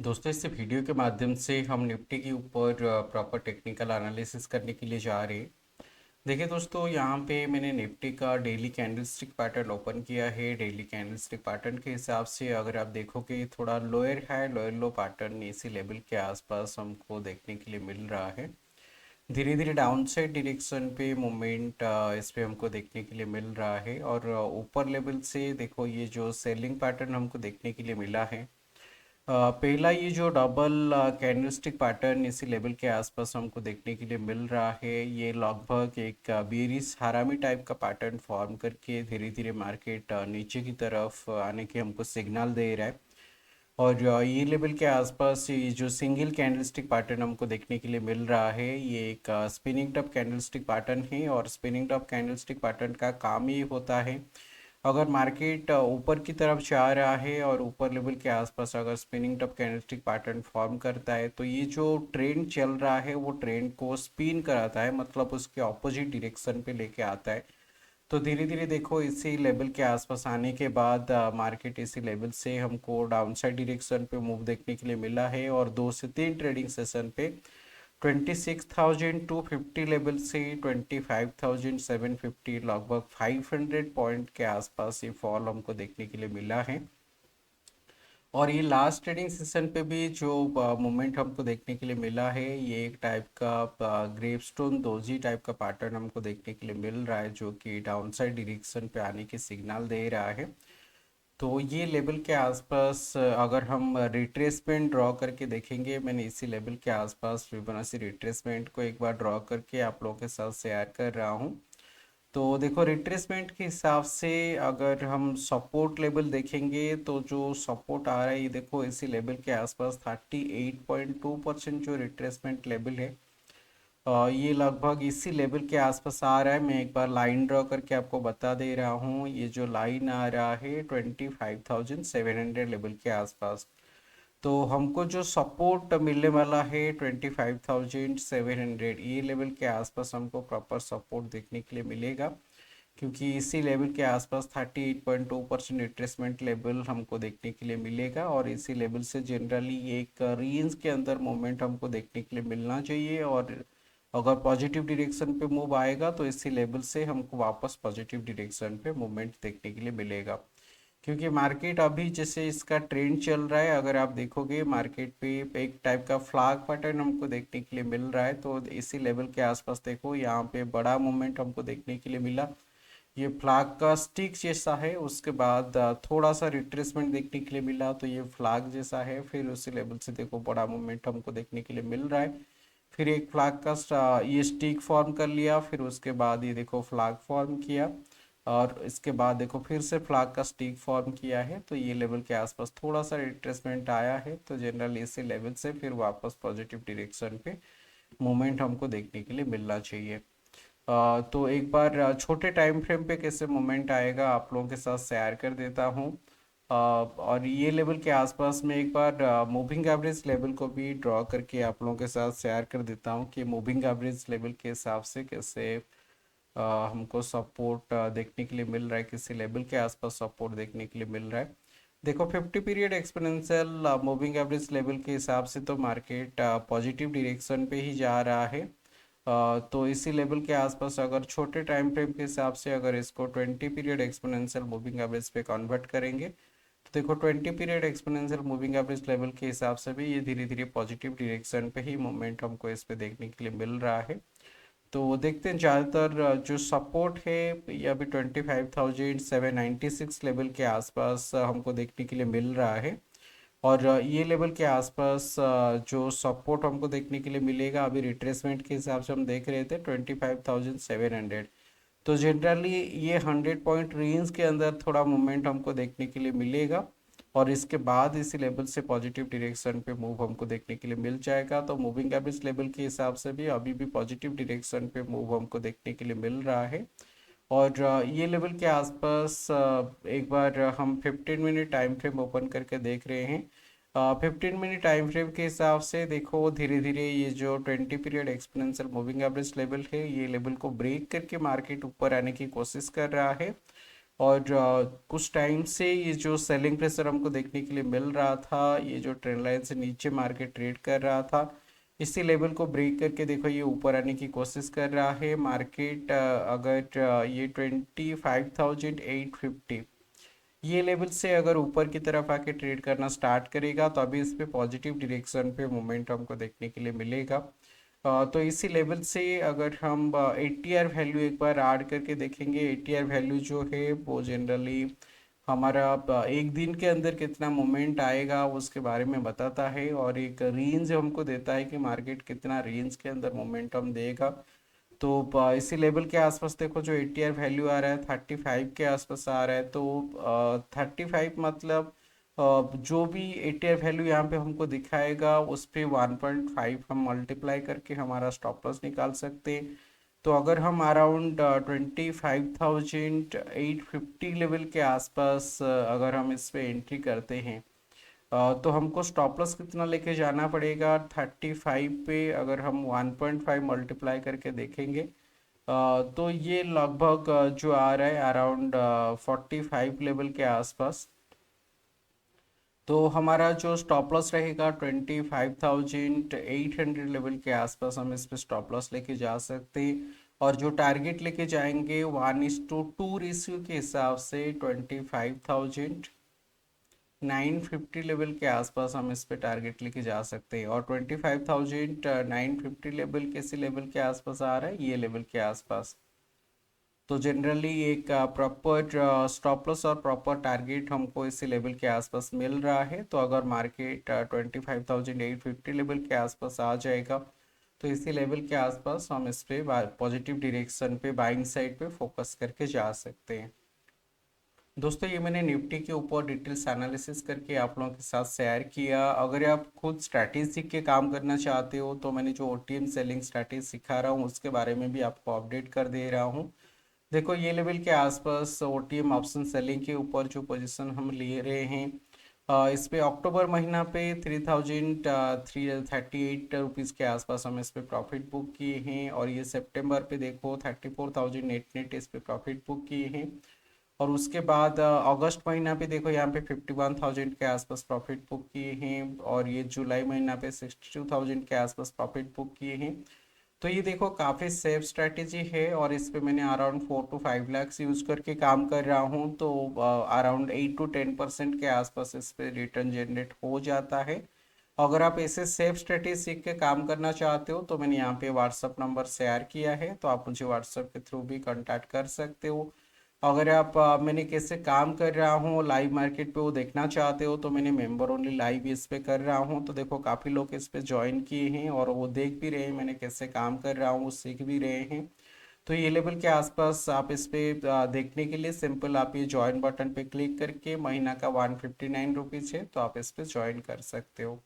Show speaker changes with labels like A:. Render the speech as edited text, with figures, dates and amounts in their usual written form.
A: दोस्तों इस वीडियो के माध्यम से हम निफ्टी के ऊपर प्रॉपर टेक्निकल एनालिसिस करने के लिए जा रहे हैं। देखिए दोस्तों, यहाँ पे मैंने निफ्टी का डेली कैंडलस्टिक पैटर्न ओपन किया है। डेली कैंडलस्टिक पैटर्न के हिसाब से अगर आप देखोगे थोड़ा लोअर हाई लोअर लो पैटर्न इसी लेवल के आसपास हमको देखने के लिए मिल रहा है। धीरे धीरे डाउन साइड डिरेक्शन पे मूवमेंट इस पे हमको देखने के लिए मिल रहा है। और ऊपर लेवल से देखो ये जो सेलिंग पैटर्न हमको देखने के लिए मिला है। पहला ये जो डबल कैंडलस्टिक पैटर्न इसी लेवल के आसपास हमको देखने के लिए मिल रहा है। ये लगभग एक बेरिस हरामी टाइप का पैटर्न फॉर्म करके धीरे धीरे मार्केट नीचे की तरफ आने के हमको सिग्नल दे रहा है। और ये लेवल के आसपास ये जो सिंगल कैंडलस्टिक पैटर्न हमको देखने के लिए मिल रहा है, ये एक स्पिनिंग टॉप कैंडलस्टिक पैटर्न है। और स्पिनिंग टॉप कैंडलस्टिक पैटर्न का काम ही होता है, अगर मार्केट ऊपर की तरफ जा रहा है और ऊपर लेवल के आसपास अगर spinning top candlestick pattern form करता है तो ये जो ट्रेंड चल रहा है वो ट्रेंड को स्पिन कराता है, मतलब उसके ऑपोजिट डायरेक्शन पे लेके आता है। तो धीरे धीरे देखो इसी लेवल के आसपास आने के बाद मार्केट इसी लेवल से हमको डाउनसाइड डायरेक्शन पे मूव देखने के लिए मिला है। और 2 से 3 ट्रेडिंग सेशन पे 26,250 लेवल से 25,750 लगभग 500 पॉइंट के आसपास ये फॉल हमको देखने के लिए मिला है। और ये लास्ट ट्रेडिंग सेशन पे भी जो मोमेंट हमको देखने के लिए मिला है, ये एक टाइप का ग्रेवस्टोन दोजी टाइप का पैटर्न हमको देखने के लिए मिल रहा है, जो कि डाउनसाइड डायरेक्शन पे आने की सिग्नल दे रहा है। तो ये लेवल के आसपास अगर हम रिट्रेसमेंट ड्रॉ करके देखेंगे, मैंने इसी लेवल के आसपास फिबोनाची रिट्रेसमेंट को एक बार ड्रॉ करके आप लोगों के साथ शेयर कर रहा हूँ। तो देखो रिट्रेसमेंट के हिसाब से अगर हम सपोर्ट लेवल देखेंगे तो जो सपोर्ट आ रहा है ये देखो इसी लेवल के आसपास 38.2% जो रिट्रेसमेंट लेवल है, ये लगभग इसी लेवल के आसपास आ रहा है। मैं एक बार लाइन ड्रॉ करके आपको बता दे रहा हूँ, ये जो लाइन आ रहा है 25,700 लेवल के आसपास। तो हमको जो सपोर्ट मिलने वाला है 25,700 ये लेवल के आसपास हमको प्रॉपर सपोर्ट देखने के लिए मिलेगा, क्योंकि इसी लेवल के आसपास 38.2% रिट्रेसमेंट लेवल हमको देखने के लिए मिलेगा। और इसी लेवल से जनरली एक रेंज के अंदर मोमेंट हमको देखने के लिए मिलना चाहिए। और अगर पॉजिटिव डायरेक्शन पे मूव आएगा तो इसी लेवल से हमको वापस पॉजिटिव डायरेक्शन पे मूवमेंट देखने के लिए मिलेगा। क्योंकि मार्केट अभी जैसे इसका ट्रेंड चल रहा है, अगर आप देखोगे मार्केट पे एक टाइप का फ्लैग पैटर्न हमको देखने के लिए मिल रहा है। तो इसी लेवल के आसपास देखो यहाँ पे बड़ा मूवमेंट हमको देखने के लिए मिला, ये फ्लैग का स्टिक जैसा है। उसके बाद थोड़ा सा रिट्रेसमेंट देखने के लिए मिला, तो ये फ्लैग जैसा है। फिर उसी लेवल से देखो बड़ा मूवमेंट हमको देखने के लिए मिल रहा है। फिर एक फ्लैग का ये स्टिक फॉर्म कर लिया, फिर उसके बाद ये देखो फ्लैग फॉर्म किया। और इसके बाद देखो फिर से फ्लैग का स्टिक फॉर्म किया है। तो ये लेवल के आसपास थोड़ा सा रिट्रेसमेंट आया है, तो जनरल इसी लेवल से फिर वापस पॉजिटिव डायरेक्शन पे मूवमेंट हमको देखने के लिए मिलना चाहिए। तो एक बार छोटे टाइम फ्रेम पे कैसे मूवमेंट आएगा आप लोगों के साथ शेयर कर देता हूँ। और ये लेवल के आसपास में एक बार मूविंग एवरेज लेवल को भी ड्रॉ करके आप लोगों के साथ शेयर कर देता हूँ कि मूविंग एवरेज लेवल के हिसाब से कैसे हमको सपोर्ट देखने के लिए मिल रहा है, किसी लेवल के आसपास सपोर्ट देखने के लिए मिल रहा है। देखो 50 period exponential moving average level के हिसाब से तो मार्केट पॉजिटिव डायरेक्शन पे ही जा रहा है। तो इसी लेवल के आसपास अगर छोटे टाइम फ्रेम के हिसाब से अगर इसको 20 पीरियड एक्सपोनेंशियल मूविंग एवरेज पे कन्वर्ट करेंगे तो देखो 20 period exponential moving average level के हिसाब से भी ये धीरे धीरे पॉजिटिव डायरेक्शन पे ही मोमेंट हमको इस पे देखने के लिए मिल रहा है। तो वो देखते हैं ज़्यादातर जो सपोर्ट है ये अभी 25,796 लेवल के आसपास हमको देखने के लिए मिल रहा है। और ये लेवल के आसपास जो सपोर्ट हमको देखने के लिए मिलेगा, अभी रिट्रेसमेंट के हिसाब से हम देख रहे थे 25,700। तो जनरली ये 100 पॉइंट रेंज के अंदर थोड़ा मूवमेंट हमको देखने के लिए मिलेगा। और इसके बाद इसी लेवल से पॉजिटिव डायरेक्शन पे मूव हमको देखने के लिए मिल जाएगा। तो मूविंग एवरेज लेवल के हिसाब से भी अभी भी पॉजिटिव डायरेक्शन पे मूव हमको देखने के लिए मिल रहा है। और ये लेवल के आसपास एक बार हम 15 मिनट टाइम फ्रेम ओपन करके देख रहे हैं। 15 मिनट टाइम फ्रेम के हिसाब से देखो धीरे धीरे ये जो 20 period exponential moving average level है, ये लेवल को ब्रेक करके मार्केट ऊपर आने की कोशिश कर रहा है। और कुछ टाइम से ये जो सेलिंग प्रेशर हमको देखने के लिए मिल रहा था, ये जो ट्रेंड लाइन से नीचे मार्केट ट्रेड कर रहा था, इसी लेवल को ब्रेक करके देखो ये ऊपर आने की कोशिश कर रहा है मार्केट। अगर ये 25,850 ये लेवल से अगर ऊपर की तरफ आके ट्रेड करना स्टार्ट करेगा तो अभी इस पे पॉजिटिव डायरेक्शन पे मोमेंट हमको देखने के लिए मिलेगा। तो इसी लेवल से अगर हम एटीआर वैल्यू एक बार ऐड करके देखेंगे, एटीआर वैल्यू जो है वो जनरली हमारा एक दिन के अंदर कितना मोमेंट आएगा उसके बारे में बताता है, और एक रेंज हमको देता है कि मार्केट कितना रेंज के अंदर मोमेंटम देगा। तो इसी लेवल के आसपास देखो जो एटीआर वैल्यू आ रहा है 35 के आसपास आ रहा है, तो 35 मतलब जो भी एटीआर वैल्यू यहाँ पे हमको दिखाएगा उस पे 1.5 हम मल्टीप्लाई करके हमारा स्टॉप लॉस निकाल सकते हैं। तो अगर हम अराउंड 25,850 लेवल के आसपास अगर हम इस पे एंट्री करते हैं, तो हमको स्टॉप लॉस कितना लेके जाना पड़ेगा 35 पे। अगर हम 1.5 मल्टीप्लाई करके देखेंगे तो ये लगभग जो आ रहा है अराउंड 45 लेवल के आसपास। तो हमारा जो स्टॉप लॉस रहेगा 25,800 लेवल के आसपास हम इस पे स्टॉप लॉस लेके जा सकते हैं, और जो टारगेट लेके जाएंगे 1:2 रेशियो के हिसाब से 25,950 लेवल के आसपास हम इस पे टारगेट लेके जा सकते हैं। और 25,950 लेवल किसी लेवल के आसपास आ रहा है, ये लेवल के आसपास। तो जनरली एक प्रॉपर स्टॉप लॉस और प्रॉपर टारगेट हमको इसी लेवल के आसपास मिल रहा है। तो अगर मार्केट 25,850 लेवल के आसपास आ जाएगा तो इसी लेवल के आसपास हम इस पे पॉजिटिव डायरेक्शन पे बाइंग साइड पे फोकस करके जा सकते हैं। दोस्तों ये मैंने निफ्टी के ऊपर डिटेल्स एनालिसिस करके आप लोगों के साथ शेयर किया। अगर आप खुद स्ट्रैटेजी सीख के काम करना चाहते हो तो मैंने जो ओटीएम सेलिंग स्ट्रैटेजी सिखा रहा हूँ उसके बारे में भी आपको अपडेट कर दे रहा हूँ। देखो ये लेवल के आसपास ओटीएम ऑप्शन सेलिंग के ऊपर जो पोजीशन हम ले रहे हैं, इस पे अक्टूबर महीना पे 3,338 रुपीज़ के आसपास हम इस पे प्रॉफिट बुक किए हैं, और ये सितंबर पे देखो 34,000 नेट इस पे प्रॉफिट बुक किए हैं। और उसके बाद अगस्त महीना पे देखो यहाँ पे 51,000 के आसपास प्रॉफिट बुक किए हैं, और ये जुलाई महीना पे 62,000 के आसपास प्रॉफिट बुक किए हैं। तो ये देखो काफ़ी सेफ स्ट्रैटेजी है, और इस पे मैंने अराउंड 4 to 5 lakhs यूज़ करके काम कर रहा हूँ। तो अराउंड 8 to 10% के आसपास इस पे रिटर्न जनरेट हो जाता है। अगर आप ऐसे सेफ स्ट्रेटेजी सीख के काम करना चाहते हो तो मैंने यहाँ पे व्हाट्सअप नंबर शेयर किया है, तो आप मुझे व्हाट्सअप के थ्रू भी कांटेक्ट कर सकते हो। अगर आप मैंने कैसे काम कर रहा हूँ लाइव मार्केट पे वो देखना चाहते हो तो मैंने मेंबर ओनली लाइव इस पे कर रहा हूँ। तो देखो काफ़ी लोग इस पे ज्वाइन किए हैं और वो देख भी रहे हैं मैंने कैसे काम कर रहा हूँ, सीख भी रहे हैं। तो ये लेवल के आसपास आप इस पे देखने के लिए सिंपल आप ये ज्वाइन बटन पे क्लिक करके, महीना का 159 रुपीज़ है तो आप इस पे ज्वाइन कर सकते हो।